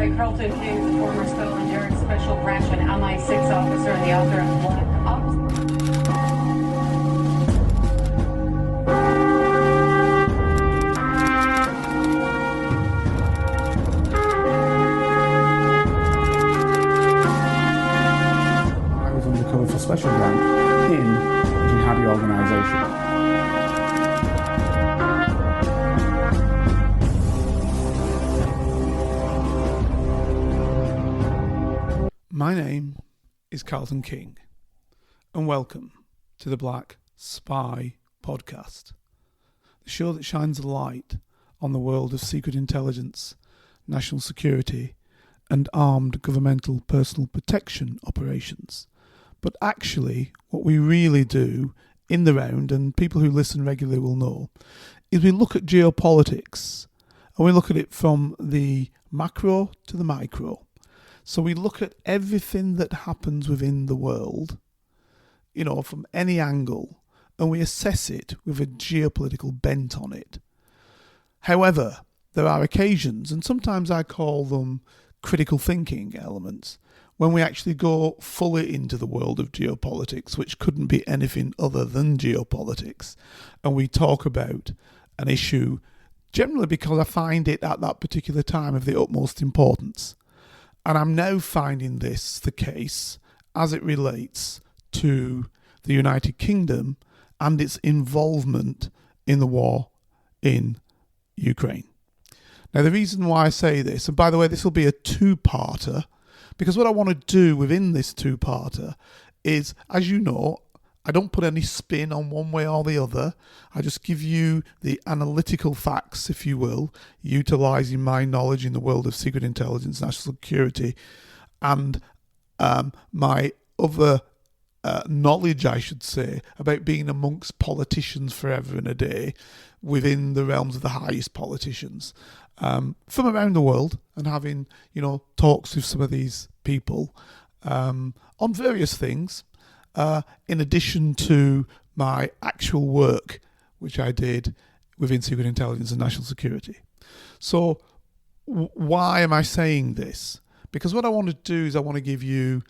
right, Carlton King is a former Scotland Yard Special Branch and MI6 officer and the author of Black Ops. I was undercover for Special Branch in the jihadi organisation. My name is Carlton King, and welcome to the Black Spy Podcast, the show that shines a light on the world of secret intelligence, national security, and armed governmental personal protection operations. But actually, what we really do in the round, and people who listen regularly will know, is we look at geopolitics, and we look at it from the macro to the micro. So we look at everything that happens within the world, from any angle, and we assess it with a geopolitical bent on it. However, there are occasions, and sometimes I call them critical thinking elements, when we actually go fully into the world of geopolitics, which couldn't be anything other than geopolitics, and we talk about an issue generally because I find it at that particular time of the utmost importance. And I'm now finding this the case as it relates to the United Kingdom and its involvement in the war in Ukraine. Now, the reason why I say this, and by the way, this will be a two-parter, because what I want to do within this two-parter is, as you know, I don't put any spin on one way or the other. I just give you the analytical facts, if you will, utilising my knowledge in the world of secret intelligence, national security, and my other knowledge, I should say, about being amongst politicians forever and a day within the realms of the highest politicians from around the world, and having, talks with some of these people on various things. In addition to my actual work, which I did within secret intelligence and national security. So why am I saying this? Because what I want to do is I want to give you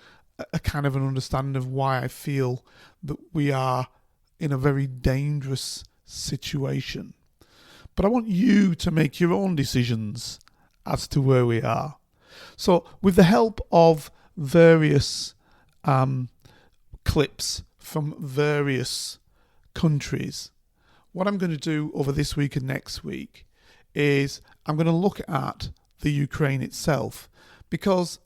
a kind of an understanding of why I feel that we are in a very dangerous situation. But I want you to make your own decisions as to where we are. So with the help of various clips from various countries, what I'm going to do over this week and next week is I'm going to look at the Ukraine itself, because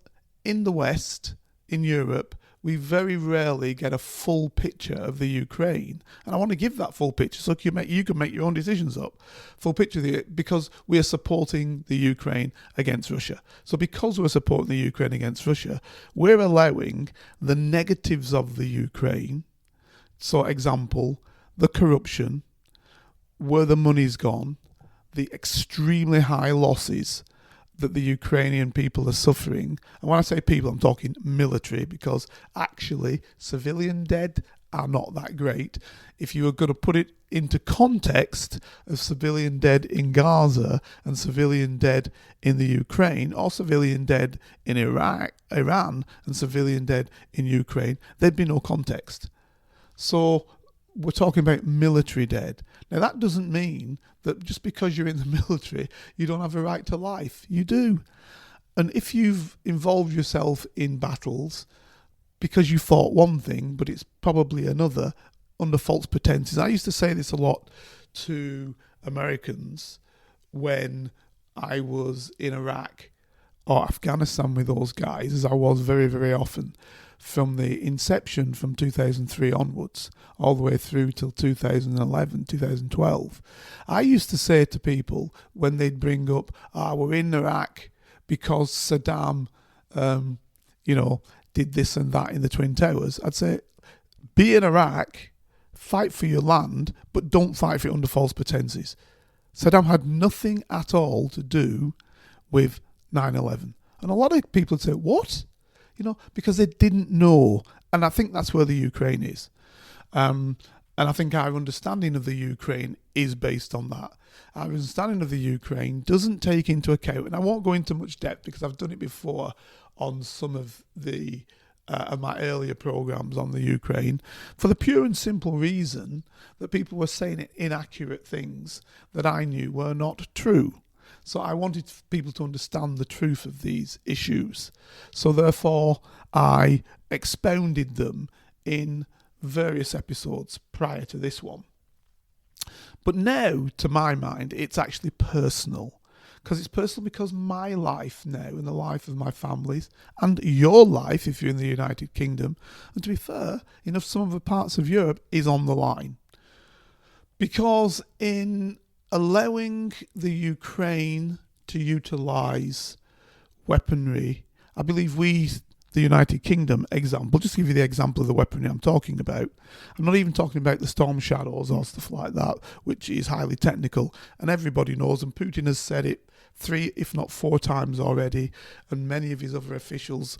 in the West, in Europe, we very rarely get a full picture of the Ukraine, and I want to give that full picture so you can make your own decisions up. Full picture of it, because we are supporting the Ukraine against Russia. So because we're supporting the Ukraine against Russia, we're allowing the negatives of the Ukraine. So example, the corruption, where the money's gone, the extremely high losses that the Ukrainian people are suffering. And when I say people, I'm talking military, because actually civilian dead are not that great. If you were going to put it into context of civilian dead in Gaza and civilian dead in the Ukraine, or civilian dead in Iran and civilian dead in Ukraine, there'd be no context. So we're talking about military dead. Now, that doesn't mean that just because you're in the military, you don't have a right to life. You do. And if you've involved yourself in battles because you thought one thing, but it's probably another, under false pretenses. I used to say this a lot to Americans when I was in Iraq or Afghanistan with those guys, as I was very, very often, from the inception from 2003 onwards, all the way through till 2011, 2012. I used to say to people when they'd bring up, we're in Iraq because Saddam, did this and that in the Twin Towers. I'd say, be in Iraq, fight for your land, but don't fight for it under false pretenses. Saddam had nothing at all to do with 9/11. And a lot of people would say, what? Because they didn't know. And I think that's where the Ukraine is. And I think our understanding of the Ukraine is based on that. Our understanding of the Ukraine doesn't take into account, and I won't go into much depth because I've done it before on some of the of my earlier programs on the Ukraine, for the pure and simple reason that people were saying inaccurate things that I knew were not true. So I wanted people to understand the truth of these issues. So therefore, I expounded them in various episodes prior to this one. But now, to my mind, it's actually personal. It's personal because my life now and the life of my families and your life, if you're in the United Kingdom, and to be fair, in some other parts of Europe, is on the line. Because in allowing the Ukraine to utilise weaponry, I believe we, the United Kingdom example, just to give you the example of the weaponry I'm talking about. I'm not even talking about the storm shadows or stuff like that, which is highly technical, and everybody knows, and Putin has said it 3, if not 4 times already, and many of his other officials,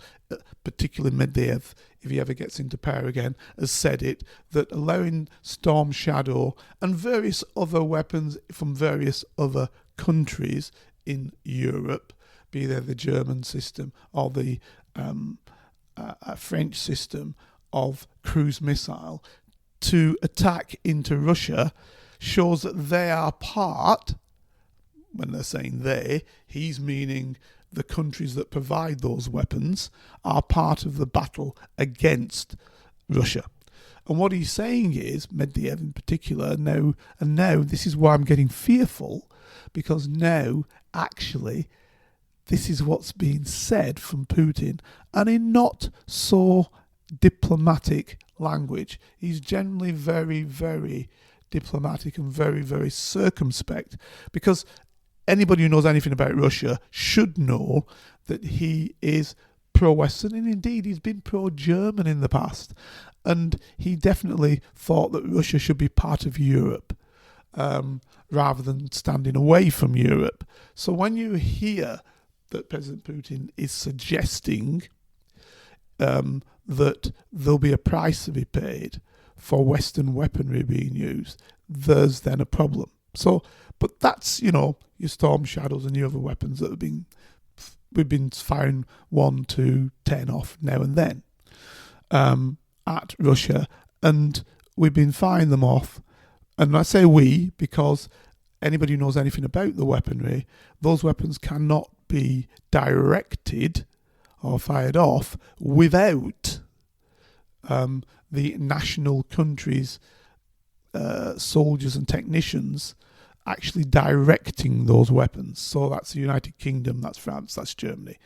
particularly Medvedev, if he ever gets into power again, has said it, that allowing Storm Shadow and various other weapons from various other countries in Europe, be they the German system or the French system of cruise missile, to attack into Russia, shows that they are part. When they're saying he's meaning the countries that provide those weapons are part of the battle against Russia. And what he's saying is, Medvedev in particular, now this is why I'm getting fearful, because now actually this is what's being said from Putin, and in not so diplomatic language. He's generally very, very diplomatic and very, very circumspect, because anybody who knows anything about Russia should know that he is pro-Western, and indeed he's been pro-German in the past. And he definitely thought that Russia should be part of Europe rather than standing away from Europe. So when you hear that President Putin is suggesting that there'll be a price to be paid for Western weaponry being used, there's then a problem. So, but that's, your Storm Shadows and the other weapons that we've been firing 1 to 10 off now and then at Russia, and we've been firing them off. And I say we because anybody who knows anything about the weaponry, those weapons cannot be directed or fired off without the national countries' soldiers and technicians actually directing those weapons. So that's the United Kingdom, that's France, that's Germany.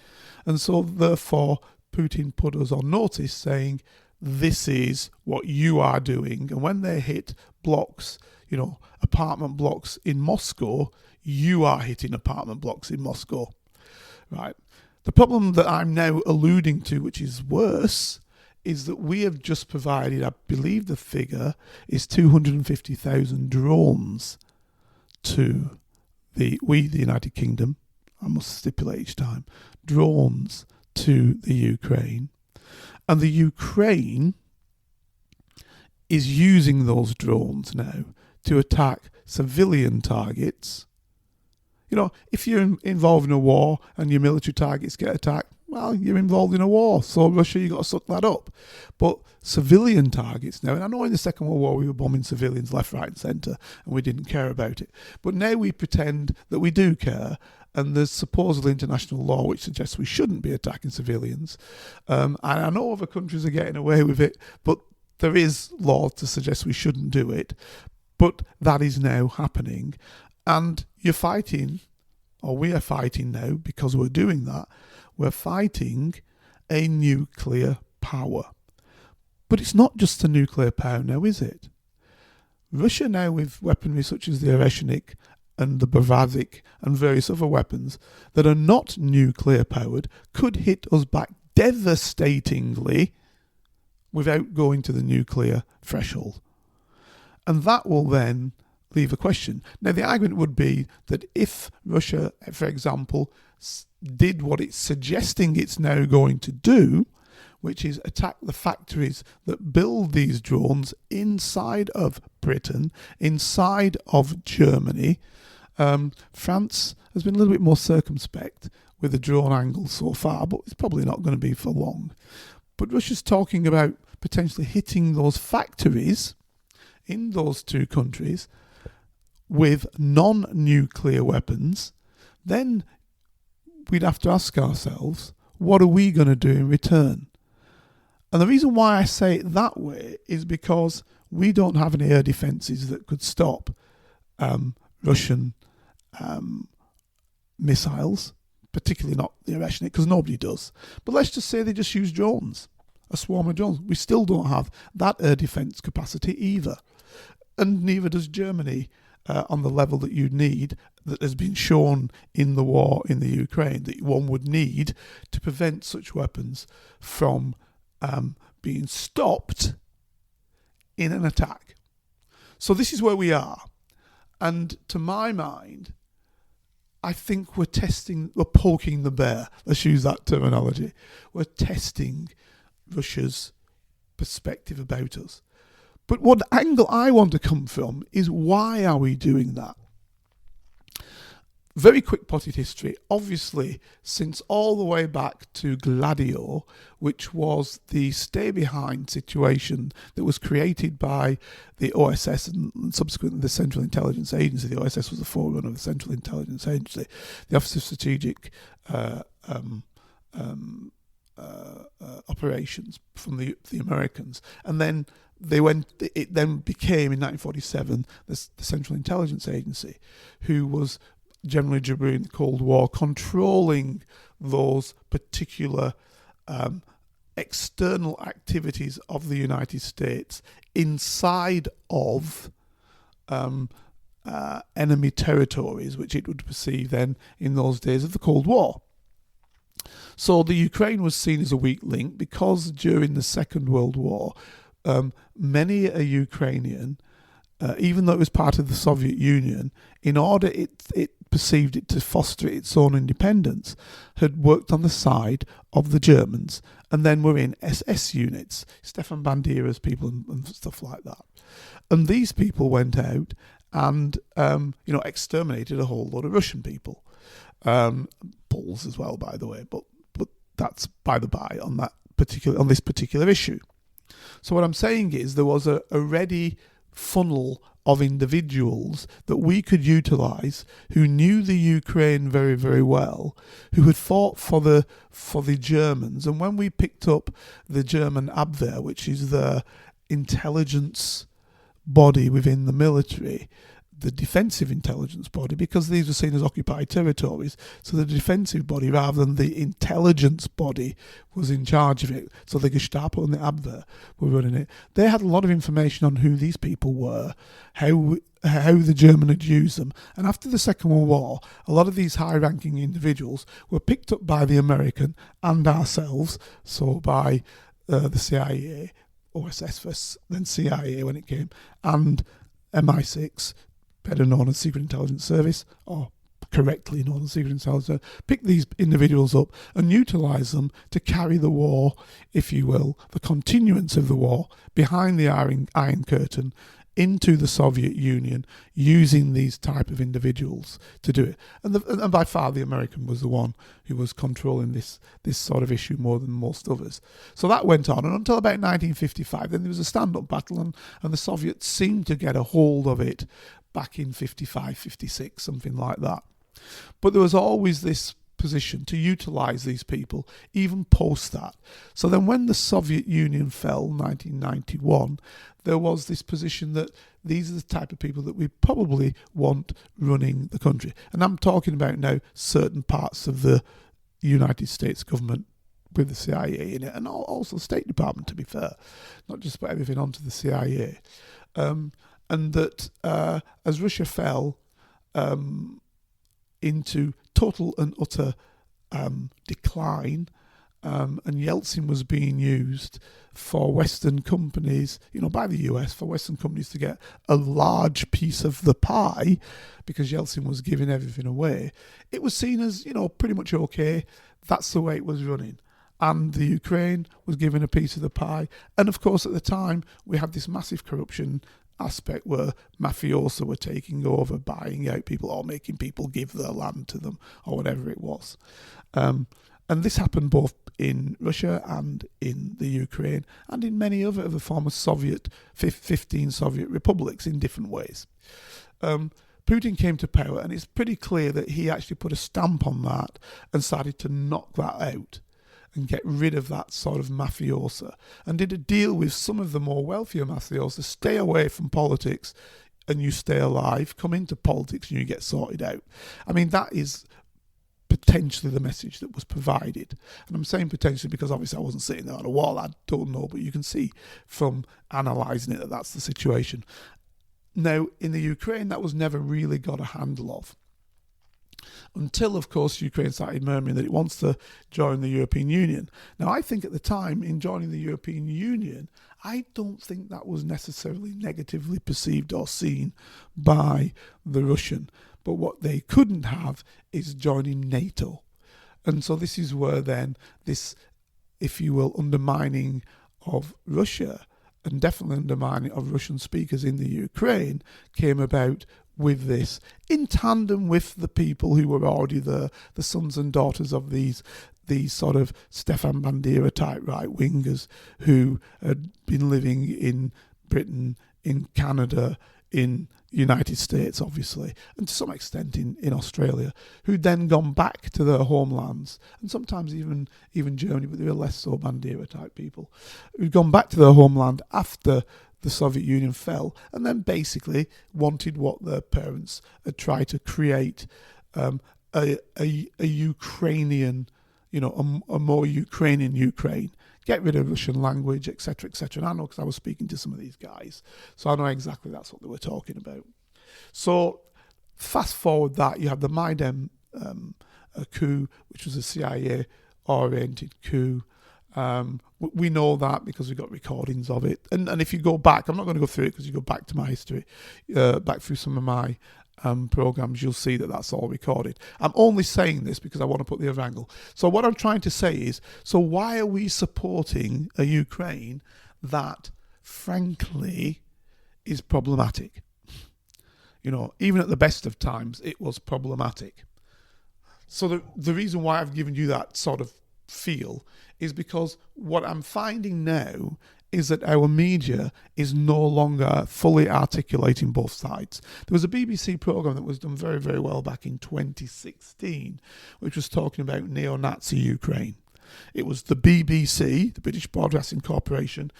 And so therefore Putin put us on notice saying, this is what you are doing. And when they hit blocks, apartment blocks in Moscow, you are hitting apartment blocks in Moscow. Right. The problem that I'm now alluding to, which is worse, is that we have just provided, I believe the figure is 250,000 drones to the United Kingdom. I must stipulate each time, drones to the Ukraine. And the Ukraine is using those drones now to attack civilian targets. If you're involved in a war and your military targets get attacked, well, you're involved in a war. So Russia, you've got to suck that up. But civilian targets now, and I know in the Second World War we were bombing civilians left, right and centre and we didn't care about it. But now we pretend that we do care, and there's supposedly international law which suggests we shouldn't be attacking civilians. And I know other countries are getting away with it, but there is law to suggest we shouldn't do it. But that is now happening. And you're fighting, or we are fighting now, because we're doing that, we're fighting a nuclear power. But it's not just a nuclear power now, is it? Russia now, with weaponry such as the Oreshnik and the Bavarik and various other weapons that are not nuclear powered, could hit us back devastatingly without going to the nuclear threshold. And that will then leave a question. Now, the argument would be that if Russia, for example, did what it's suggesting it's now going to do, which is attack the factories that build these drones inside of Britain, inside of Germany. France has been a little bit more circumspect with the drone angle so far, but it's probably not going to be for long. But Russia's talking about potentially hitting those factories in those two countries with non-nuclear weapons. Then we'd have to ask ourselves, what are we going to do in return? And the reason why I say it that way is because we don't have any air defences that could stop Russian missiles, particularly not the Operation, because nobody does. But let's just say they just use drones, a swarm of drones. We still don't have that air defence capacity either. And neither does Germany on the level that you need, that has been shown in the war in the Ukraine, that one would need to prevent such weapons from being stopped in an attack. So this is where we are. And to my mind, I think we're poking the bear. Let's use that terminology. We're testing Russia's perspective about us. But what angle I want to come from is, why are we doing that? Very quick potted history. Obviously, since all the way back to Gladio, which was the stay-behind situation that was created by the OSS and subsequently the Central Intelligence Agency. The OSS was the forerunner of the Central Intelligence Agency, the Office of Strategic Operations from the Americans. And then it then became, in 1947, the Central Intelligence Agency, who was generally during the Cold War controlling those particular external activities of the United States inside of enemy territories, which it would perceive then in those days of the Cold War. So the Ukraine was seen as a weak link because during the Second World War, many a Ukrainian, even though it was part of the Soviet Union, in order it perceived it to foster its own independence, had worked on the side of the Germans and then were in SS units, Stefan Bandera's people and stuff like that. And these people went out and exterminated a whole lot of Russian people, Poles as well, by the way. But that's by the by on this particular issue. So what I'm saying is, there was a ready funnel of individuals that we could utilise, who knew the Ukraine very, very well, who had fought for the Germans. And when we picked up the German Abwehr, which is the intelligence body within the military, the defensive intelligence body, because these were seen as occupied territories, so the defensive body rather than the intelligence body was in charge of it. So the Gestapo and the Abwehr were running it. They had a lot of information on who these people were, how the German had used them. And after the Second World War, a lot of these high-ranking individuals were picked up by the American and ourselves, so by the CIA, OSS first, then CIA when it came, and MI6, better known as Secret Intelligence Service, or correctly known as Secret Intelligence Service, pick these individuals up and utilise them to carry the war, if you will, the continuance of the war behind the Iron Curtain into the Soviet Union, using these type of individuals to do it. And by far the American was the one who was controlling this sort of issue more than most others. So that went on, and until about 1955, then there was a stand-up battle, and the Soviets seemed to get a hold of it back in 55, 56, something like that. But there was always this position to utilise these people, even post that. So then when the Soviet Union fell, 1991, there was this position that these are the type of people that we probably want running the country. And I'm talking about now certain parts of the United States government with the CIA in it, and also the State Department, to be fair, not just put everything onto the CIA. And that as Russia fell into total and utter decline, and Yeltsin was being used for Western companies, by the US, for Western companies to get a large piece of the pie, because Yeltsin was giving everything away. It was seen as, pretty much okay. That's the way it was running. and the Ukraine was given a piece of the pie. And of course, at the time, we had this massive corruption aspect where mafiosi were taking over, buying out people or making people give their land to them or whatever it was. And this happened both in Russia and in the Ukraine and in many other of the former 15 Soviet republics in different ways. Putin came to power, and it's pretty clear that he actually put a stamp on that and started to knock that out and get rid of that sort of mafiosa, and did a deal with some of the more wealthier mafiosa: stay away from politics and you stay alive, come into politics and you get sorted out. I mean, that is potentially the message that was provided. And I'm saying potentially because obviously I wasn't sitting there on a wall, I don't know, but you can see from analysing it that that's the situation. Now, in the Ukraine, that was never really got a handle of. Until, of course, Ukraine started murmuring that it wants to join the European Union. Now, I think at the time, in joining the European Union, I don't think that was necessarily negatively perceived or seen by the Russian. But what they couldn't have is joining NATO. And so this is where then this, if you will, undermining of Russia, and definitely undermining of Russian speakers in the Ukraine, came about with this, in tandem with the people who were already there, the sons and daughters of these sort of Stefan Bandera type right-wingers who had been living in Britain, in Canada, in United States, obviously, and to some extent in Australia, who'd then gone back to their homelands, and sometimes even Germany, but they were less so Bandera type people, who'd gone back to their homeland after the Soviet Union fell, and then basically wanted what their parents had tried to create, a Ukrainian, a more Ukrainian Ukraine. Get rid of Russian language, etc., etc. And I know because I was speaking to some of these guys, so I know exactly that's what they were talking about. So fast forward that, you have the MIDAS coup, which was a CIA-oriented coup. We know that because we got recordings of it. And if you go back, I'm not going to go through it because you go back to my history, back through some of my programs, you'll see that that's all recorded. I'm only saying this because I want to put the other angle. So what I'm trying to say is, so why are we supporting a Ukraine that, frankly, is problematic? Even at the best of times, it was problematic. So the reason why I've given you that sort of feel is because what I'm finding now is that our media is no longer fully articulating both sides. There was a BBC programme that was done very, very well back in 2016, which was talking about neo-Nazi Ukraine. It was the BBC, the British Broadcasting Corporation,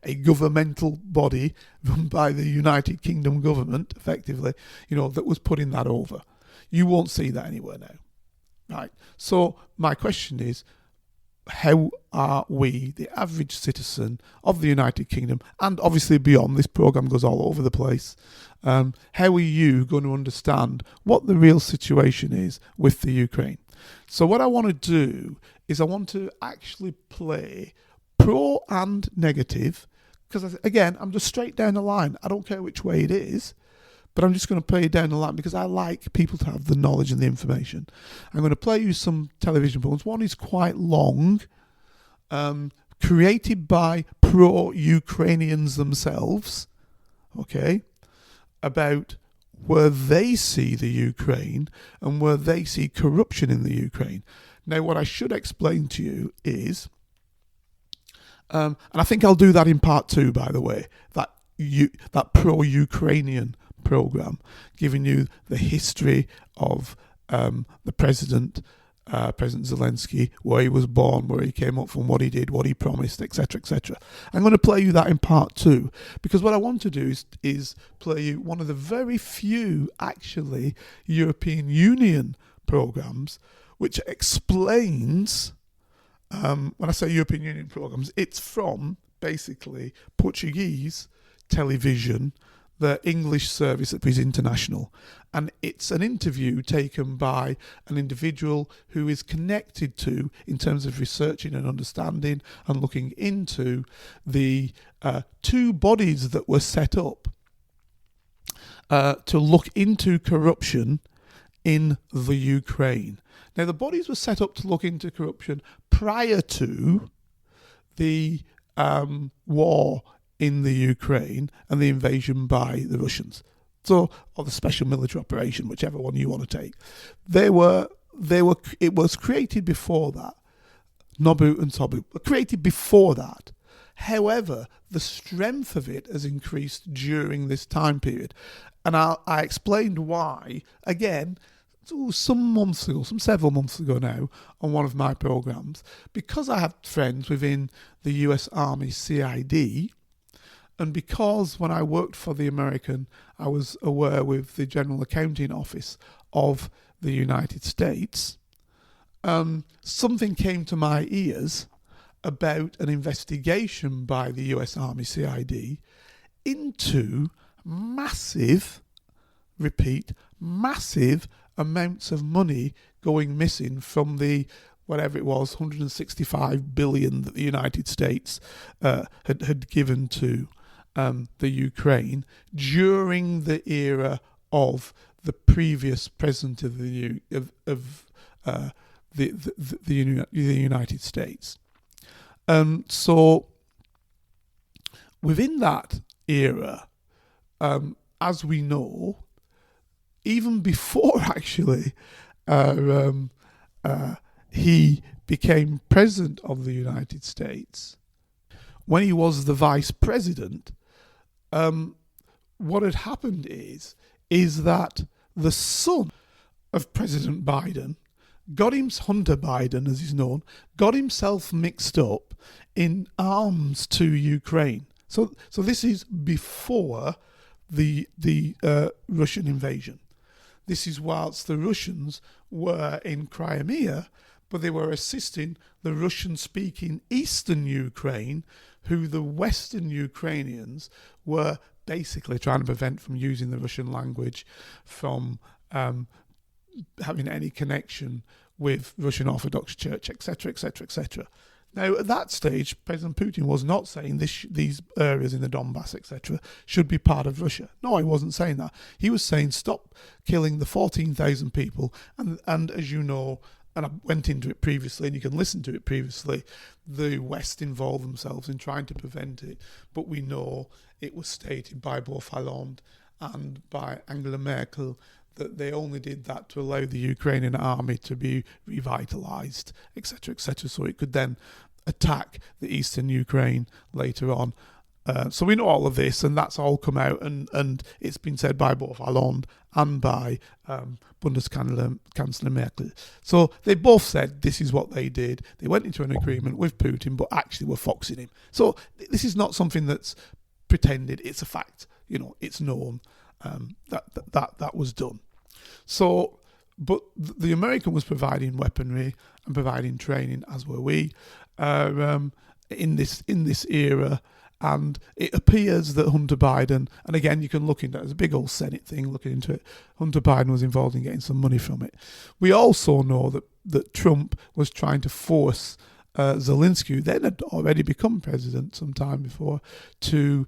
a governmental body run by the United Kingdom government, effectively, that was putting that over. You won't see that anywhere now. Right. So my question is, how are we, the average citizen of the United Kingdom, and obviously beyond, this programme goes all over the place, how are you going to understand what the real situation is with the Ukraine? So what I want to do is I want to actually play pro and negative, because again, I'm just straight down the line. I don't care which way it is, but I'm just going to play it down the line because I like people to have the knowledge and the information. I'm going to play you some television programs. One is quite long, created by pro-Ukrainians themselves, okay, about where they see the Ukraine and where they see corruption in the Ukraine. Now, what I should explain to you is, and I think I'll do that in part 2, by the way, that pro-Ukrainian program, giving you the history of the President Zelensky, where he was born, where he came up from, what he did, what he promised, etc., etc. I'm going to play you that in part 2, because what I want to do is play you one of the very few, actually, European Union programs which explains, when I say European Union programs, it's from, basically, Portuguese television, the English service that is international. And it's an interview taken by an individual who is connected to, in terms of researching and understanding and looking into, the two bodies that were set up to look into corruption in the Ukraine. Now, the bodies were set up to look into corruption prior to the war in the Ukraine and the invasion by the Russians. So, or the special military operation, whichever one you want to take. It was created before that. Nobu and Tobu were created before that. However, the strength of it has increased during this time period. And I explained why, again, several months ago now, on one of my programs, because I have friends within the US Army CID, and because when I worked for the American, I was aware with the General Accounting Office of the United States, something came to my ears about an investigation by the US Army CID into massive amounts of money going missing from the, whatever it was, 165 billion that the United States had given to the Ukraine during the era of the previous president of the United States. So within that era, as we know, even before actually he became president of the United States, when he was the vice president, what had happened is that the son of President Biden Hunter Biden, as he's known, got himself mixed up in arms to Ukraine. So this is before the Russian invasion. This is whilst the Russians were in Crimea, but they were assisting the Russian-speaking eastern Ukraine, who the Western Ukrainians were basically trying to prevent from using the Russian language, from having any connection with Russian Orthodox Church, etc., etc., etc. Now, at that stage, President Putin was not saying these areas in the Donbass, etc., should be part of Russia. No, he wasn't saying that. He was saying stop killing the 14,000 people. And as you know, and I went into it previously, and you can listen to it previously, the West involved themselves in trying to prevent it. But we know it was stated by both Hollande and by Angela Merkel that they only did that to allow the Ukrainian army to be revitalized, etc., etc., so it could then attack the eastern Ukraine later on. So we know all of this, and that's all come out, and it's been said by both Hollande and by Bundeskanzler Merkel. So they both said this is what they did. They went into an agreement with Putin, but actually were foxing him. So this is not something that's pretended. It's a fact. It's known that was done. So, but the American was providing weaponry and providing training, as were we, in this era. And it appears that Hunter Biden, and again, you can look into it, there's a big old Senate thing looking into it, Hunter Biden was involved in getting some money from it. We also know that Trump was trying to force Zelensky, who then had already become president some time before, to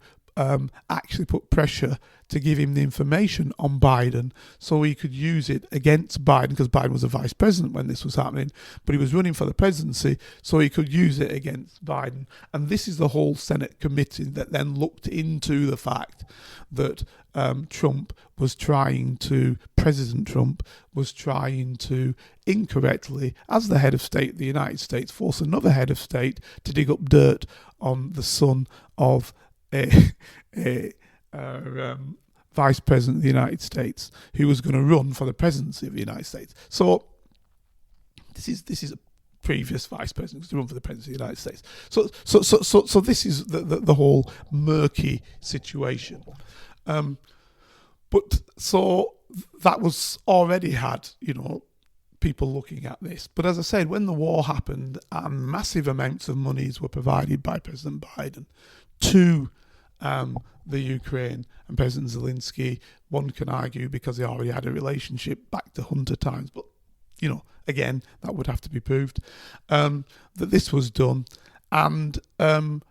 actually put pressure to give him the information on Biden so he could use it against Biden, because Biden was a vice president when this was happening, but he was running for the presidency, so he could use it against Biden. And this is the whole Senate committee that then looked into the fact that President Trump was trying to incorrectly, as the head of state of the United States, force another head of state to dig up dirt on the son of a vice president of the United States who was going to run for the presidency of the United States. So this is a previous vice president who's to run for the presidency of the United States. So this is the whole murky situation. But so that was already had, people looking at this. But as I said, when the war happened and massive amounts of monies were provided by President Biden to the Ukraine and President Zelensky, one can argue because they already had a relationship back to Hunter times, but again, that would have to be proved, that this was done. And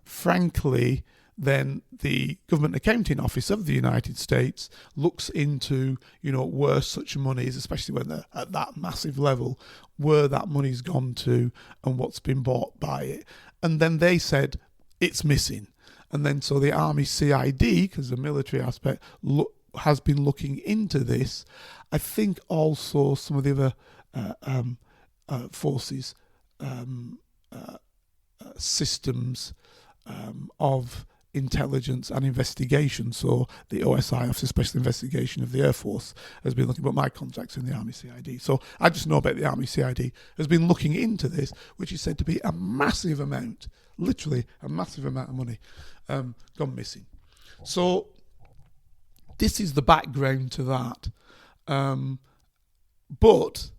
frankly, then the Government Accounting Office of the United States looks into, where such money is, especially when they're at that massive level, where that money's gone to and what's been bought by it. And then they said it's missing. And then so the Army CID, because the military aspect, has been looking into this. I think also some of the other forces, systems of intelligence and investigation. So the OSI, Office of Special Investigation of the Air Force, has been looking, but my contact's in the Army CID. So I just know about the Army CID, has been looking into this, which is said to be a massive amount, literally a massive amount of money gone missing. So this is the background to that. But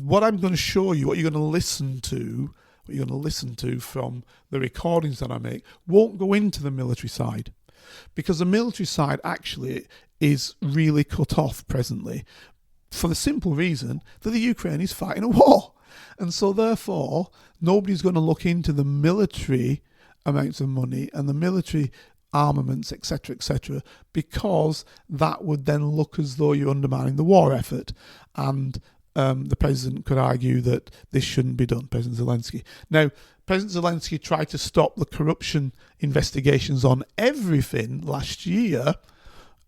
what I'm going to show you, what you're going to listen to from the recordings that I make, won't go into the military side, because the military side actually is really cut off presently for the simple reason that the Ukraine is fighting a war. And so therefore, nobody's going to look into the military amounts of money and the military armaments, etc., because that would then look as though you're undermining the war effort. And the president could argue that this shouldn't be done, President Zelensky. Now, President Zelensky tried to stop the corruption investigations on everything last year,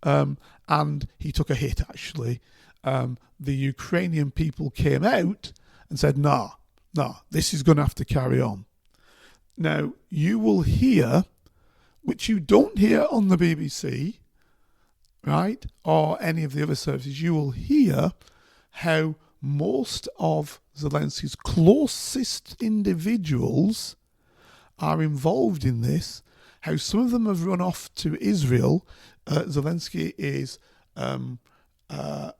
and he took a hit, actually. The Ukrainian people came out and said, no, this is going to have to carry on. Now, you will hear, which you don't hear on the BBC, right, or any of the other services, you will hear how most of Zelensky's closest individuals are involved in this, how some of them have run off to Israel. Zelensky is a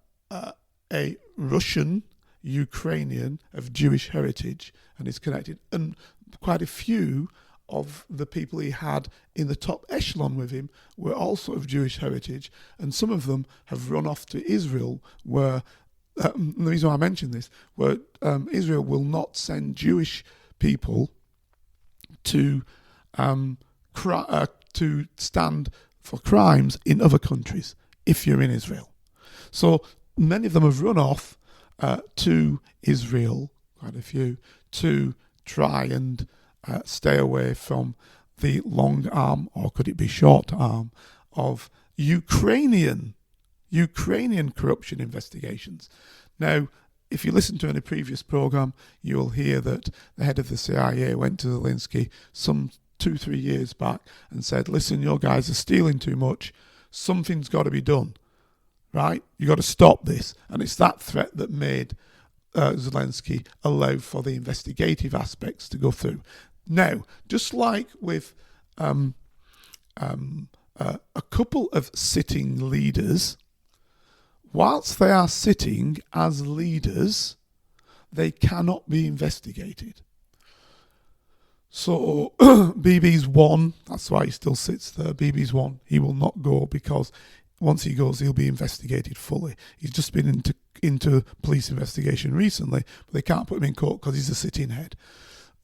Russian Ukrainian of Jewish heritage and is connected, and quite a few of the people he had in the top echelon with him were also of Jewish heritage, and some of them have run off to Israel, where the reason why I mention this, where Israel will not send Jewish people to stand for crimes in other countries if you're in Israel. So many of them have run off to Israel, quite a few, to try and stay away from the long arm, or could it be short arm, of Ukrainian corruption investigations. Now, if you listen to any previous program, you'll hear that the head of the CIA went to Zelensky some 2-3 years back and said, listen, your guys are stealing too much. Something's got to be done, right? You got to stop this. And it's that threat that made Zelensky allow for the investigative aspects to go through. Now, just like with a couple of sitting leaders, whilst they are sitting as leaders, they cannot be investigated. So BB's one, that's why he still sits there. BB's one, he will not go, because once he goes, he'll be investigated fully. He's just been into police investigation recently, but they can't put him in court because he's a sitting head.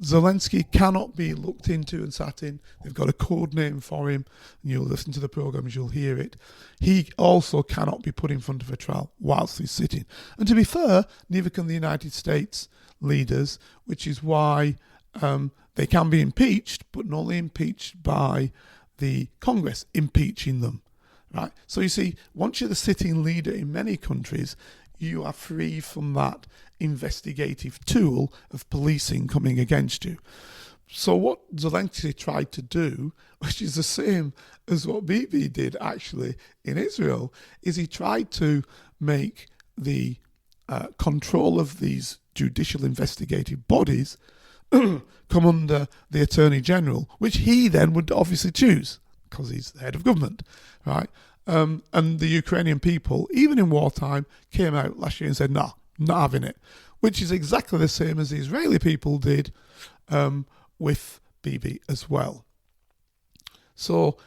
Zelensky cannot be looked into and sat in. They've got a code name for him, and you'll listen to the programs, you'll hear it. He also cannot be put in front of a trial whilst he's sitting. And to be fair, neither can the United States leaders, which is why they can be impeached, but not only impeached by the Congress impeaching them. Right? So you see, once you're the sitting leader in many countries, you are free from that investigative tool of policing coming against you. So what Zelensky tried to do, which is the same as what Bibi did actually in Israel, is he tried to make the control of these judicial investigative bodies come under the Attorney General, which he then would obviously choose because he's the head of government, right? And the Ukrainian people, even in wartime, came out last year and said, no, not having it, which is exactly the same as the Israeli people did with Bibi as well. So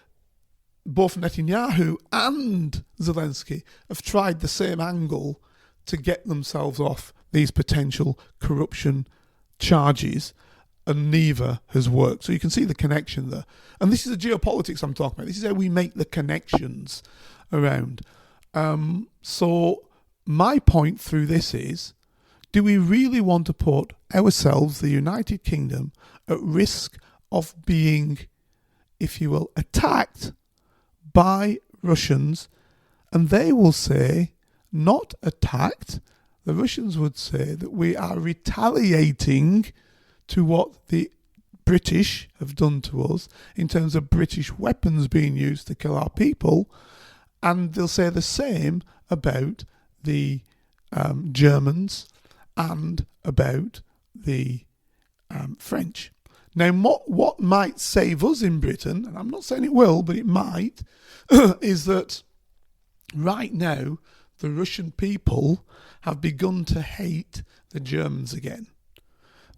both Netanyahu and Zelensky have tried the same angle to get themselves off these potential corruption charges, and neither has worked. So you can see the connection there. And this is the geopolitics I'm talking about. This is how we make the connections around. So my point through this is, do we really want to put ourselves, the United Kingdom, at risk of being, if you will, attacked by Russians? And they will say, not attacked. The Russians would say that we are retaliating to what the British have done to us in terms of British weapons being used to kill our people. And they'll say the same about the Germans and about the French. Now, what might save us in Britain, and I'm not saying it will, but it might, is that right now the Russian people have begun to hate the Germans again.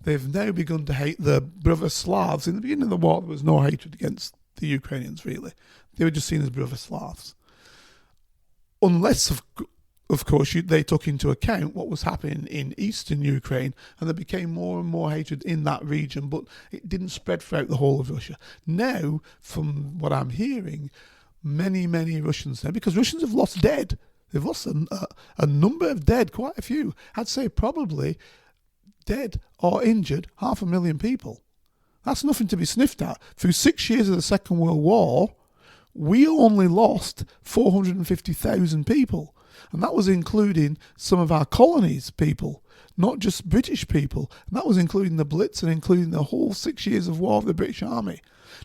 They've now begun to hate the brother Slavs. In the beginning of the war, there was no hatred against the Ukrainians, really. They were just seen as brother Slavs. Unless, of course, they took into account what was happening in eastern Ukraine, and there became more and more hatred in that region, but it didn't spread throughout the whole of Russia. Now, from what I'm hearing, many Russians now, because Russians have lost dead. They've lost a number of dead, quite a few. I'd say probably dead or injured 500,000 people. That's nothing to be sniffed at. Through 6 years of the Second World War, we only lost 450,000 people. And that was including some of our colonies people, not just British people. And that was including the Blitz and including the whole 6 years of war of the British Army.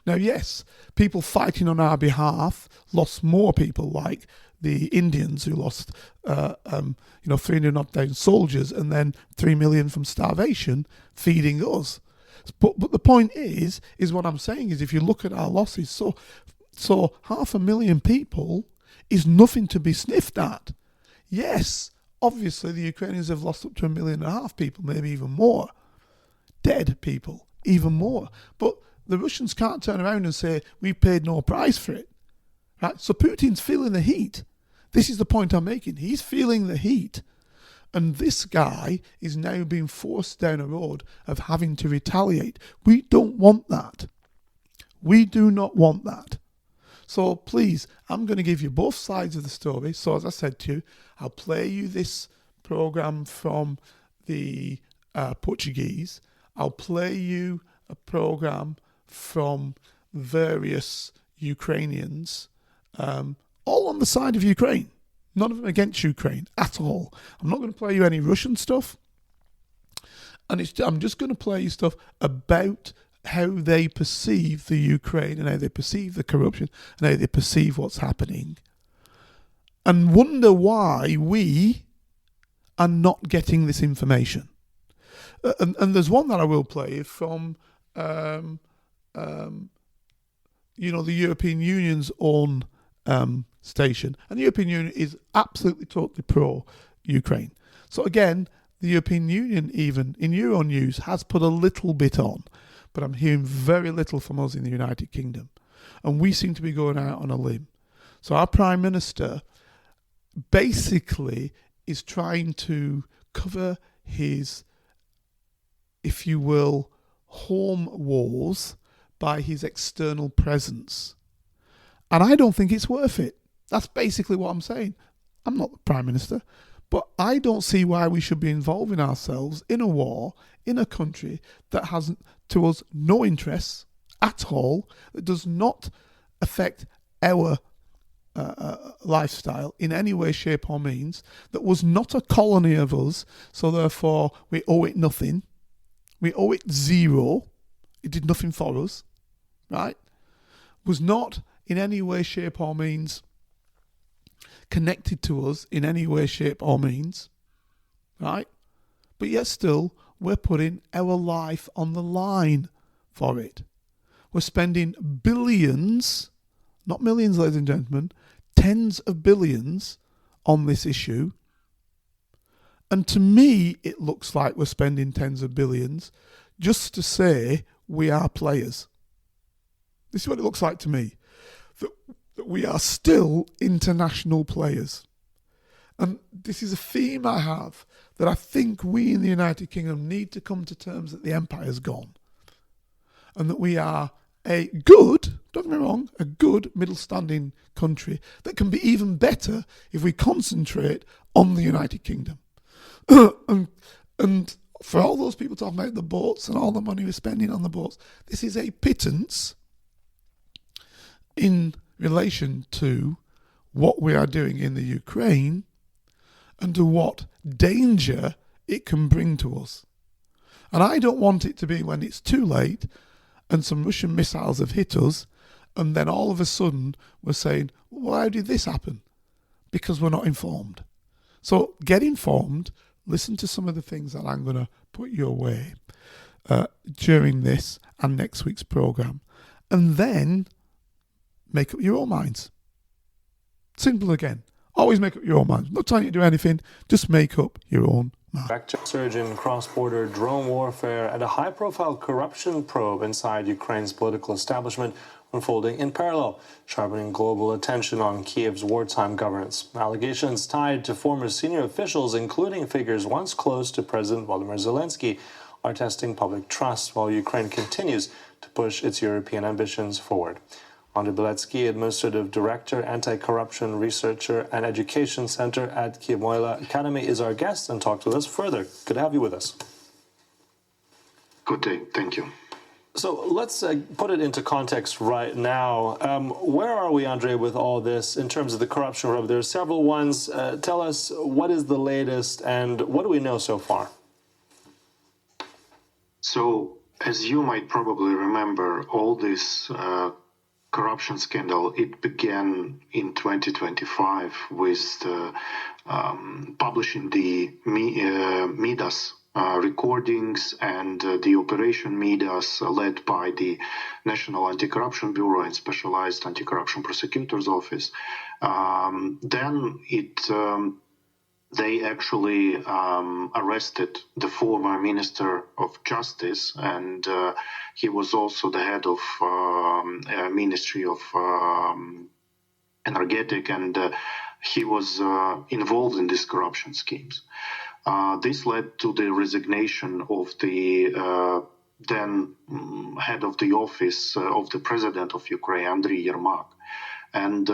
Now, yes, people fighting on our behalf lost more people, like the Indians who lost 300,000 soldiers and then 3 million from starvation feeding us. But the point is what I'm saying is, if you look at our losses, so 500,000 people is nothing to be sniffed at. Yes, obviously the Ukrainians have lost up to 1.5 million people, maybe even more. Dead people, even more. But the Russians can't turn around and say, we paid no price for it. Right? So Putin's feeling the heat. This is the point I'm making. He's feeling the heat. And this guy is now being forced down a road of having to retaliate. We don't want that. We do not want that. So please, I'm going to give you both sides of the story. So as I said to you, I'll play you this program from the Portuguese. I'll play you a program from various Ukrainians, all on the side of Ukraine. None of them against Ukraine at all. I'm not going to play you any Russian stuff. And I'm just going to play you stuff about how they perceive the Ukraine and how they perceive the corruption and how they perceive what's happening. And wonder why we are not getting this information. And there's one that I will play from, the European Union's own station. And the European Union is absolutely totally pro-Ukraine. So again, the European Union, even in Euronews, has put a little bit on. But I'm hearing very little from us in the United Kingdom. And we seem to be going out on a limb. So our Prime Minister basically is trying to cover his, if you will, home wars by his external presence. And I don't think it's worth it. That's basically what I'm saying. I'm not the Prime Minister, but I don't see why we should be involving ourselves in a war in a country that has, to us, no interests at all, that does not affect our lifestyle in any way, shape or means, that was not a colony of us, so therefore we owe it nothing. We owe it zero. It did nothing for us, right? Was not in any way, shape or means connected to us in any way, shape or means, right? But yet still, we're putting our life on the line for it. We're spending billions, not millions, ladies and gentlemen, tens of billions on this issue. And to me, it looks like we're spending tens of billions just to say we are players. This is what it looks like to me. That we are still international players. And this is a theme I have, that I think we in the United Kingdom need to come to terms that the empire's gone. and that we are a good, don't get me wrong, a good middle-standing country that can be even better if we concentrate on the United Kingdom. and for all those people talking about the boats and all the money we're spending on the boats, this is a pittance in relation to what we are doing in the Ukraine and to what danger it can bring to us. And I don't want it to be when it's too late and some Russian missiles have hit us and then all of a sudden we're saying, why did this happen? Because we're not informed. So get informed, listen to some of the things that I'm going to put your way during this and next week's programme, and then make up your own minds. Simple again. Always make up your own mind. I'm not telling you to do anything. Just make up your own mind. Surge in cross-border drone warfare and a high-profile corruption probe inside Ukraine's political establishment unfolding in parallel, sharpening global attention on Kiev's wartime governance. Allegations tied to former senior officials, including figures once close to President Volodymyr Zelensky, are testing public trust while Ukraine continues to push its European ambitions forward. Andrei Beletsky, Administrative Director, Anti-Corruption Researcher and Education Center at Kiev Mohyla Academy, is our guest and talks with us further. Good to have you with us. Good day. Thank you. So let's put it into context right now. Where are we, Andrei, with all this in terms of the corruption probe? There are several ones. Tell us, what is the latest and what do we know so far? So, as you might probably remember, all this corruption scandal, it began in 2025 with publishing the MIDAS recordings and the Operation MIDAS led by the National Anti-Corruption Bureau and Specialized Anti-Corruption Prosecutor's Office. They actually arrested the former Minister of Justice, and he was also the head of Ministry of Energetic, and he was involved in these corruption schemes. This led to the resignation of the then head of the office of the President of Ukraine, Andriy Yermak. And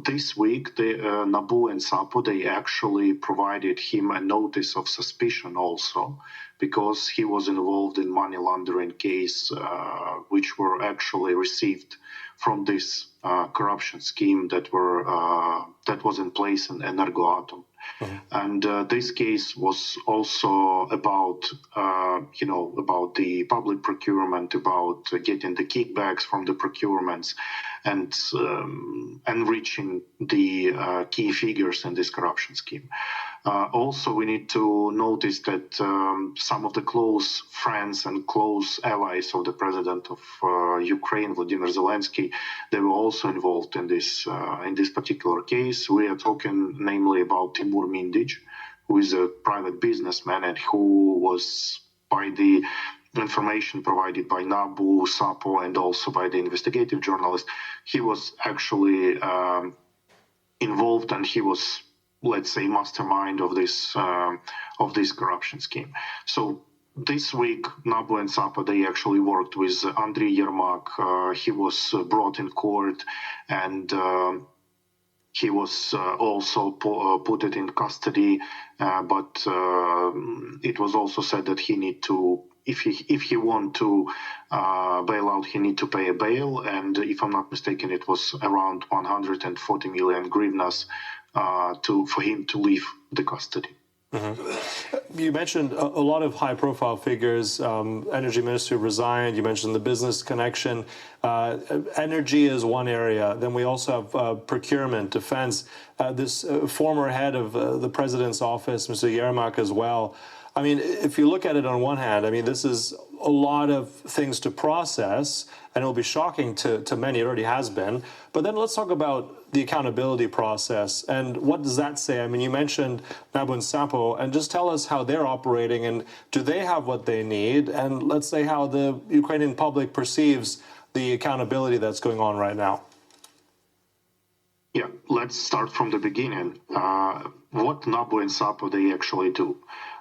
this week, the NABU and SAPO, they actually provided him a notice of suspicion also, because he was involved in money laundering case, which were actually received from this corruption scheme that was in place in Energoatom. Mm-hmm. And this case was also about, about the public procurement, about getting the kickbacks from the procurements, and enriching the key figures in this corruption scheme. Also, we need to notice that some of the close friends and close allies of the president of Ukraine, Volodymyr Zelensky, they were also involved in this particular case. We are talking namely about Timur Mindich, who is a private businessman and who was, by the information provided by NABU, SAPO, and also by the investigative journalist, he was actually involved, and he was, let's say, mastermind of this corruption scheme. So this week, NABU and SAPO, they actually worked with Andriy Yermak. He was brought in court, and he was also put in custody. But it was also said that he need to, if he want to bail out, he need to pay a bail. And if I'm not mistaken, it was around 140 million hryvnias for him to leave the custody. Mm-hmm. You mentioned a lot of high-profile figures. Energy Minister resigned. You mentioned the business connection. Energy is one area. Then we also have procurement, defense. This former head of the president's office, Mr. Yermak, as well. I mean, if you look at it on one hand, I mean, this is a lot of things to process, and it will be shocking to many. It already has been. But then let's talk about the accountability process. And what does that say? I mean, you mentioned NABU and SAPO, and just tell us how they're operating, and do they have what they need? And let's say how the Ukrainian public perceives the accountability that's going on right now. Yeah, let's start from the beginning. What NABU and SAPO, they actually do.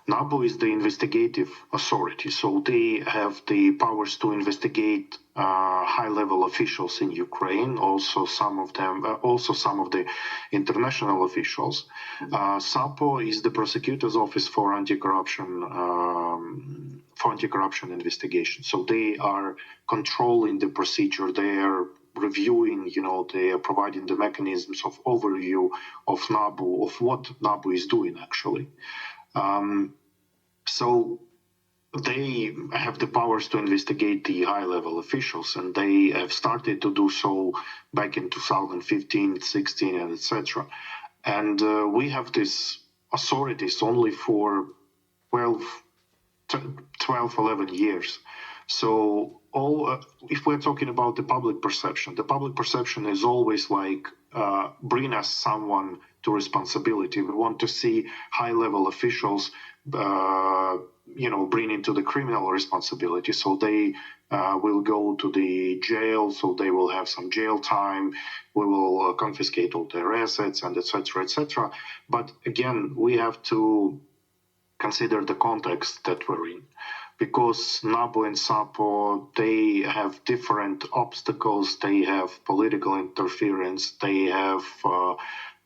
NABU is the investigative authority, so they have the powers to investigate high-level officials in Ukraine. Also, some of the international officials. SAPO is the prosecutor's office for anti-corruption investigation. So they are controlling the procedure. They are reviewing, they are providing the mechanisms of overview of NABU, of what NABU is doing actually. So they have the powers to investigate the high-level officials, and they have started to do so back in 2015, 16, and etc. And we have these authorities only for 12, 11 years. So if we're talking about the public perception is always like bring us someone to responsibility. We want to see high-level officials, bring into the criminal responsibility. So they will go to the jail, so they will have some jail time. We will confiscate all their assets and etc., etc. But again, we have to consider the context that we're in, because NABU and SAPO, they have different obstacles. They have political interference. They have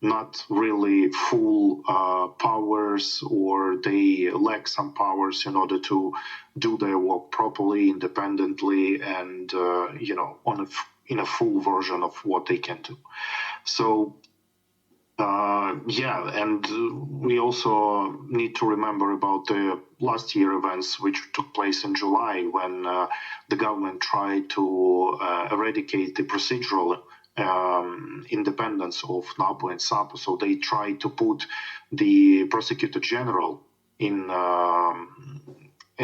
not really full powers, or they lack some powers in order to do their work properly, independently, and in a full version of what they can do. So and we also need to remember about the last year events which took place in July, when the government tried to eradicate the procedural independence of NABU and SAPO. So they tried to put the prosecutor general in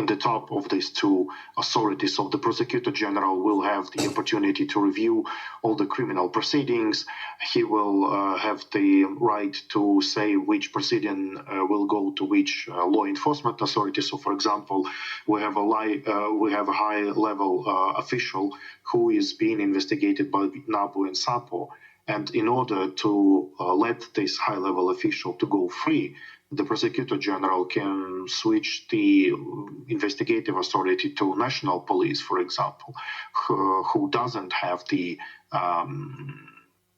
the top of these two authorities. So the prosecutor general will have the opportunity to review all the criminal proceedings. He will have the right to say which proceeding will go to which law enforcement authority. So, for example, we have a high-level official who is being investigated by NABU and SAPO. And in order to let this high-level official to go free, the prosecutor general can switch the investigative authority to national police, for example, who doesn't have the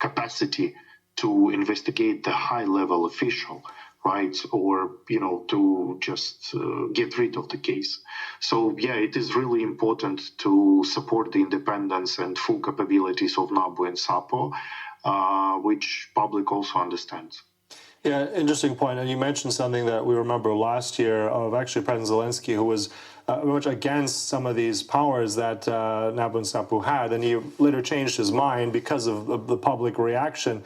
capacity to investigate the high-level official, right? Or, to just get rid of the case. So, it is really important to support the independence and full capabilities of NABU and SAPO, which public also understands. Yeah, interesting point. And you mentioned something that we remember last year of actually President Zelensky, who was very much against some of these powers that NABU and SAPO had. And he later changed his mind because of the public reaction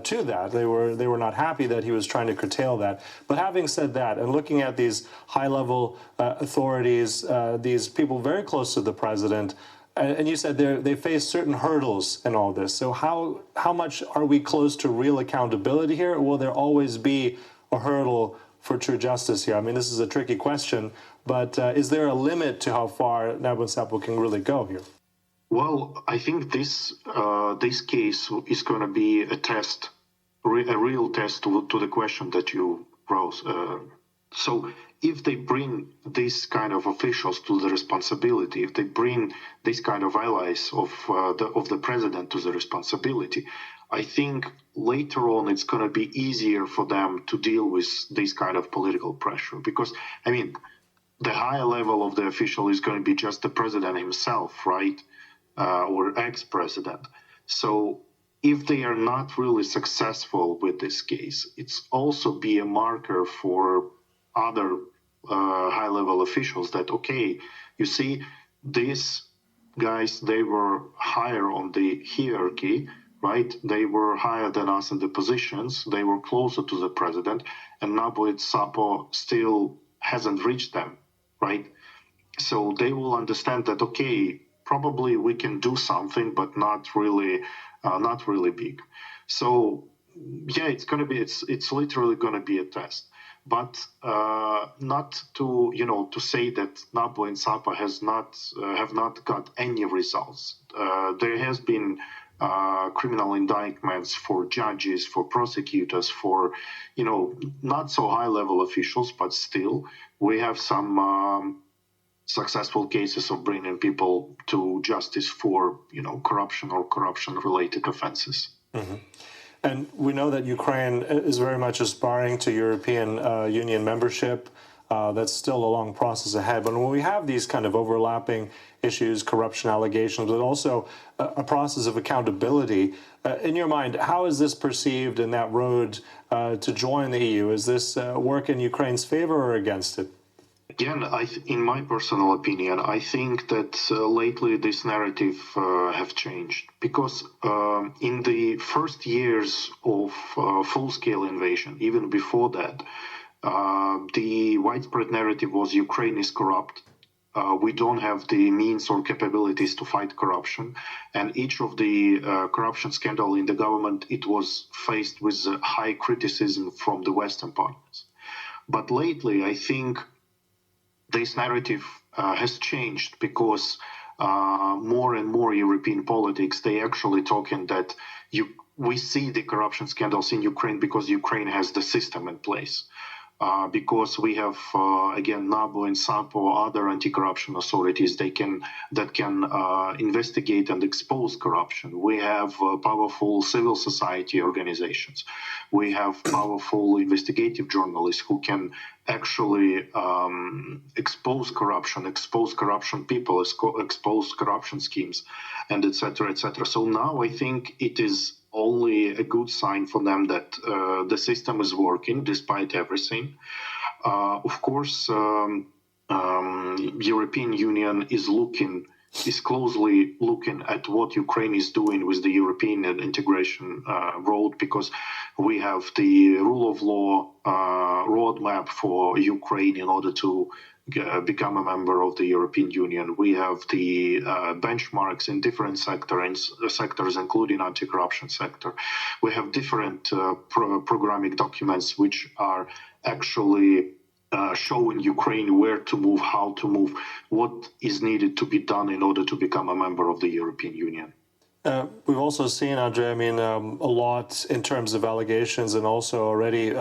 to that. They were not happy that he was trying to curtail that. But having said that, and looking at these high-level authorities, these people very close to the president, and you said they face certain hurdles in all this. So how much are we close to real accountability here? Or will there always be a hurdle for true justice here? I mean, this is a tricky question, but is there a limit to how far NABU and SAPO can really go here? Well, I think this case is going to be a test, a real test to the question that you rose. So if they bring these kind of officials to the responsibility, if they bring these kind of allies of the president to the responsibility, I think later on it's going to be easier for them to deal with this kind of political pressure. Because, I mean, the higher level of the official is going to be just the president himself, right? Or ex-president. So if they are not really successful with this case, it's also be a marker for other high-level officials that, okay, you see, these guys, they were higher on the hierarchy, right? They were higher than us in the positions. They were closer to the president, and NABU and SAPO still hasn't reached them, right? So they will understand that, okay, probably we can do something, but not really big. So it's literally gonna be a test. But not to say that NABU and SAPO have not got any results. There has been criminal indictments for judges, for prosecutors, for, not so high-level officials, but still we have some successful cases of bringing people to justice for, corruption or corruption-related offenses. Mm-hmm. And we know that Ukraine is very much aspiring to European Union membership. That's still a long process ahead. But when we have these kind of overlapping issues, corruption allegations, but also a process of accountability, in your mind, how is this perceived in that road to join the EU? Is this work in Ukraine's favor or against it? Again, in my personal opinion, I think that lately this narrative have changed because in the first years of full-scale invasion, even before that, the widespread narrative was Ukraine is corrupt. We don't have the means or capabilities to fight corruption. And each of the corruption scandal in the government, it was faced with high criticism from the Western partners. But lately, I think this narrative has changed because more and more European politics, they actually talking that we see the corruption scandals in Ukraine because Ukraine has the system in place. Because we have again NABU and SAPO, other anti-corruption authorities that can investigate and expose corruption. We have powerful civil society organizations. We have powerful investigative journalists who can actually expose corruption people, expose corruption schemes, and etc. etc. So now I think it is only a good sign for them that the system is working despite everything. Of course, European Union is closely looking at what Ukraine is doing with the European integration road, because we have the rule of law roadmap for Ukraine in order to become a member of the European Union. We have the benchmarks in different sectors, including anti-corruption sector. We have different programming documents which are actually showing Ukraine where to move, how to move, what is needed to be done in order to become a member of the European Union. We've also seen, Andrei, a lot in terms of allegations and also already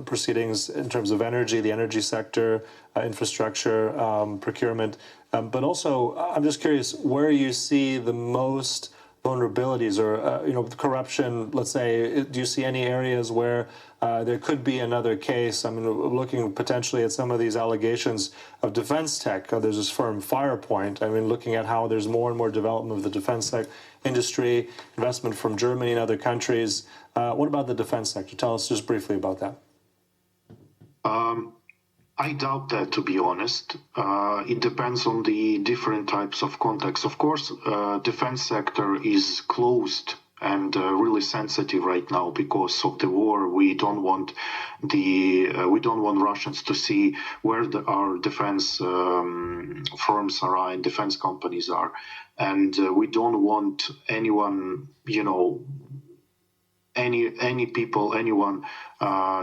proceedings in terms of energy, the energy sector, infrastructure, procurement. But also, I'm just curious where you see the most vulnerabilities or, corruption, let's say. Do you see any areas where there could be another case? Looking potentially at some of these allegations of defense tech. There's this firm Firepoint. Looking at how there's more and more development of the defense tech industry, investment from Germany and other countries. What about the defense sector? Tell us just briefly about that. I doubt that, to be honest. It depends on the different types of contacts. Of course, defense sector is closed and really sensitive right now because of the war. We don't want Russians to see where our defense firms are and defense companies are, and we don't want anyone, anyone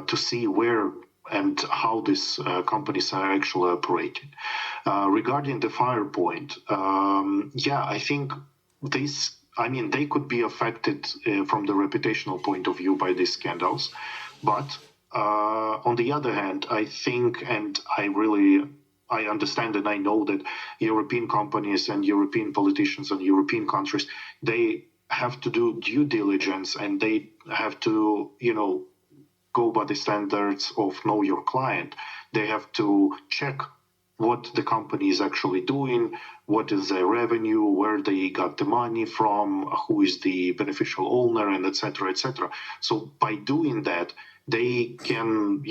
to see where and how these companies are actually operating. Regarding the Firepoint, I think they could be affected from the reputational point of view by these scandals. But on the other hand, I think, and I understand and I know that European companies and European politicians and European countries, they have to do due diligence and they have to, go by the standards of know your client. They have to check what the company is actually doing, what is their revenue, where they got the money from, who is the beneficial owner, and etc. etc. So by doing that, they can,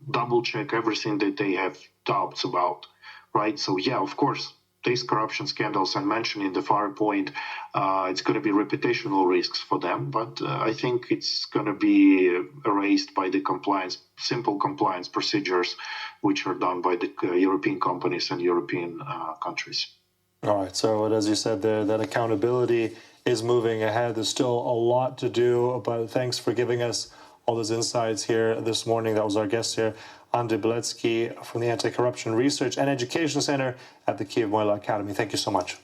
double check everything that they have doubts about, right? So of course, these corruption scandals I mentioned in the Firepoint, it's going to be reputational risks for them, but I think it's going to be erased by the simple compliance procedures which are done by the European companies and European countries. All right, so as you said there, that accountability is moving ahead. There's still a lot to do, but thanks for giving us all those insights here this morning. That was our guest here, Andrei Beletsky from the Anti-Corruption Research and Education Center at the Kyiv Mohyla Academy. Thank you so much.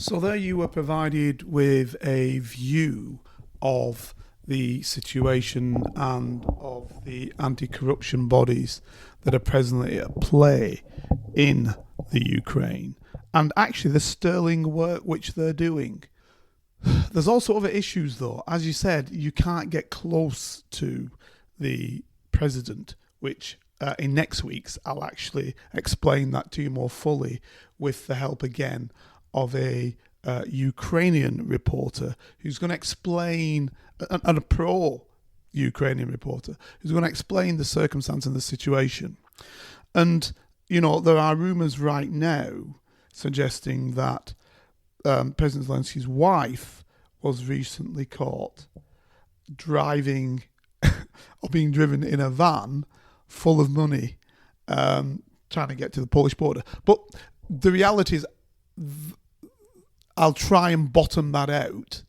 So there you were provided with a view of the situation and of the anti-corruption bodies that are presently at play in the Ukraine, and actually the sterling work which they're doing. There's also other issues though. As you said, you can't get close to the president, which in next week's I'll actually explain that to you more fully with the help again of a Ukrainian reporter who's going to explain, and a pro-Ukrainian reporter who's going to explain the circumstance and the situation. And, you know, there are rumours right now suggesting that President Zelensky's wife was recently caught driving or being driven in a van full of money, trying to get to the Polish border. But the reality is, I'll try and bottom that out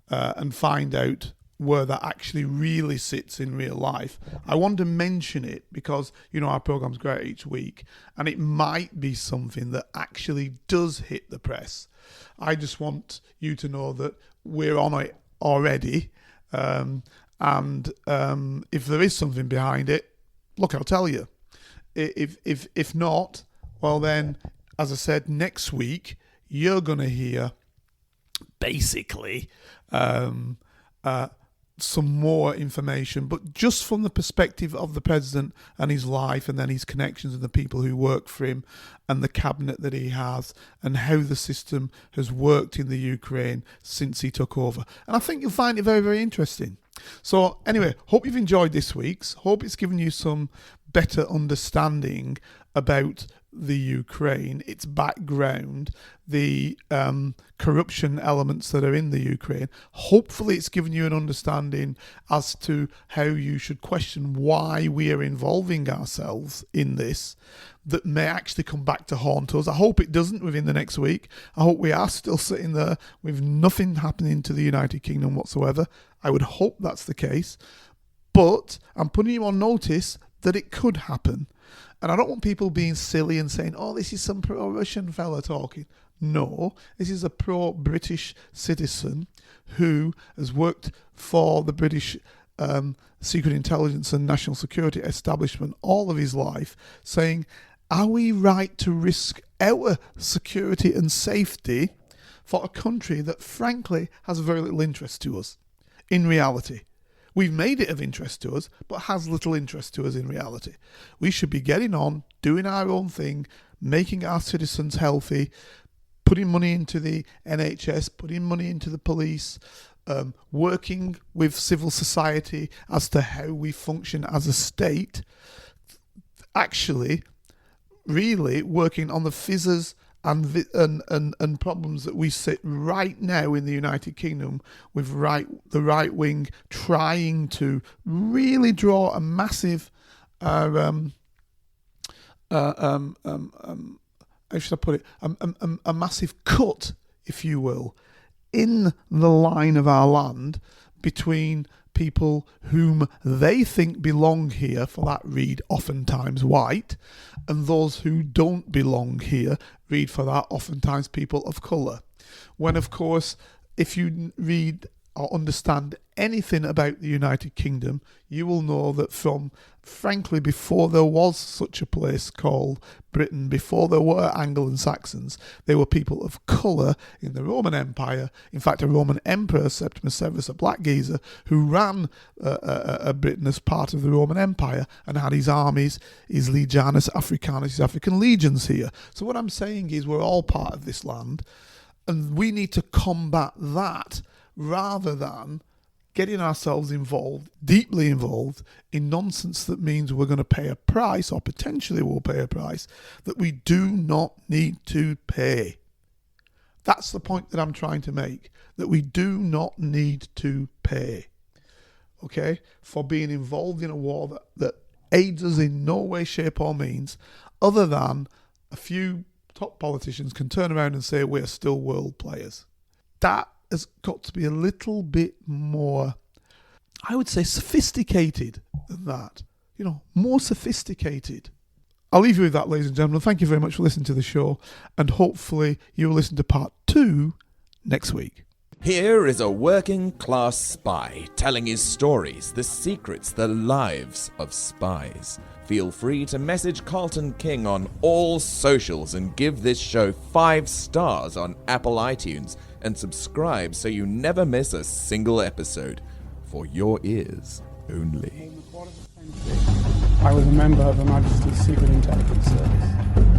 and find out where that actually really sits in real life. I want to mention it because, you know, our program's great each week, and it might be something that actually does hit the press. I just want you to know that we're on it already, and if there is something behind it, look, I'll tell you. If not, well then, as I said, next week you're going to hear basically some more information, but just from the perspective of the president and his life, and then his connections and the people who work for him and the cabinet that he has, and how the system has worked in the Ukraine since he took over. And I think you'll find it very, very interesting. So anyway, hope you've enjoyed this week's. Hope it's given you some better understanding about the Ukraine, its background, the corruption elements that are in the Ukraine. Hopefully it's given you an understanding as to how you should question why we are involving ourselves in this that may actually come back to haunt us. I hope it doesn't within the next week. I hope we are still sitting there with nothing happening to the United Kingdom whatsoever. I would hope that's the case. But I'm putting you on notice that it could happen. And I don't want people being silly and saying, oh, this is some pro-Russian fella talking. No, this is a pro-British citizen who has worked for the British secret intelligence and national security establishment all of his life, saying, are we right to risk our security and safety for a country that frankly has very little interest to us in reality? We've made it of interest to us, but has little interest to us in reality. We should be getting on, doing our own thing, making our citizens healthy, putting money into the NHS, putting money into the police, working with civil society as to how we function as a state, actually, really working on the fizzes and problems that we sit right now in the United Kingdom with the right wing trying to really draw a massive how should I put it, a massive cut, if you will, in the line of our land between people whom they think belong here, for that read oftentimes white, and those who don't belong here, read for that oftentimes people of colour. When of course, if you read or understand anything about the United Kingdom, you will know that from, frankly, before there was such a place called Britain, before there were Anglo and Saxons, they were people of colour in the Roman Empire. In fact, a Roman emperor, Septimus Severus, a black geezer, who ran Britain as part of the Roman Empire and had his armies, his Legianus Africanus, his African legions here. So what I'm saying is we're all part of this land, and we need to combat that rather than getting ourselves involved, deeply involved, in nonsense that means we're going to pay a price, or potentially will pay a price, that we do not need to pay. That's the point that I'm trying to make, that we do not need to pay, okay, for being involved in a war that aids us in no way, shape or means, other than a few top politicians can turn around and say we're still world players. That has got to be a little bit more, I would say, sophisticated than that. You know, more sophisticated. I'll leave you with that, ladies and gentlemen. Thank you very much for listening to the show, and hopefully you'll listen to part 2 2 next week. Here is a working class spy telling his stories, the secrets, the lives of spies. Feel free to message Carlton King on all socials and give this show 5 stars on Apple iTunes and subscribe so you never miss a single episode. For your ears only. I was a member of Her Majesty's Secret Intelligence Service.